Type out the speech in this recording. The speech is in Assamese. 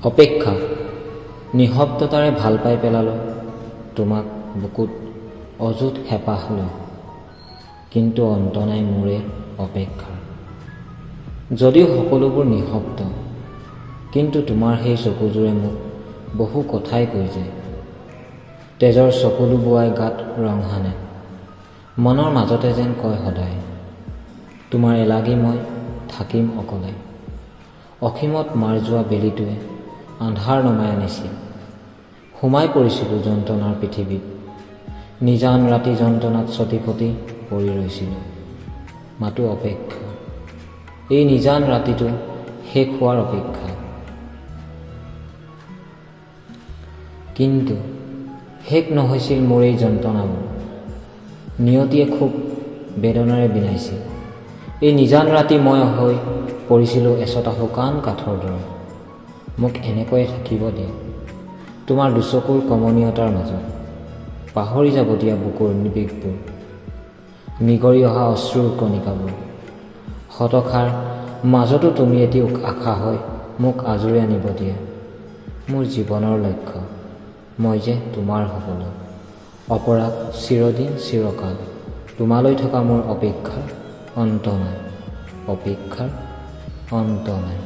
অপেক্ষা নিঃশব্দতাৰে ভাল পাই পেলালোঁ তোমাক বুকুত অযুত হেঁপাহ লৈ, কিন্তু অন্ত নাই মোৰে অপেক্ষাৰ। যদিও সকলোবোৰ নিঃশব্দ, কিন্তু তোমাৰ সেই চকুযোৰে মোক বহু কথাই কৈ যায়। তেজৰ চকুলো বোৱাই গাত ৰং সানে, মনৰ মাজতে যেন কয় সদায়, তোমাৰ এলাগি মই থাকিম অকলে। অসীমত মাৰ যোৱা বেলিটোৱে আন্ধাৰ নমাই আনিছিল, সোমাই পৰিছিলোঁ যন্ত্ৰণাৰ পৃথিৱীত, নিজান ৰাতি যন্ত্ৰণাত চটি ফটি পৰি ৰৈছিলোঁ। মাতো অপেক্ষা, এই নিজান ৰাতিটো শেষ হোৱাৰ অপেক্ষা। কিন্তু শেষ নহৈছিল মোৰ এই যন্ত্ৰণাবোৰ, নিয়তিয়ে খুব বেদনাৰে বিনাইছিল। এই নিজান ৰাতি মই হৈ পৰিছিলোঁ এচটা শুকান কাঠৰ দৰে। মোক এনেকৈয়ে থাকিব দিয়া তোমাৰ দুচকুৰ কমনীয়তাৰ মাজত, পাহৰি যাব দিয়া বুকুৰ নিবিকবোৰ, নিগৰি অহা অশ্ৰুৰ কণিকাবোৰ। হতাশাৰ মাজতো তুমি এটি আশা হৈ মোক আজৰি আনিব দিয়া মোৰ জীৱনৰ লক্ষ্য, মই যে তোমাৰ সকলো। অপৰাগ চিৰদিন চিৰকাল, তোমালৈ থকা মোৰ অপেক্ষাৰ অন্ত নাই, অপেক্ষাৰ অন্ত নাই।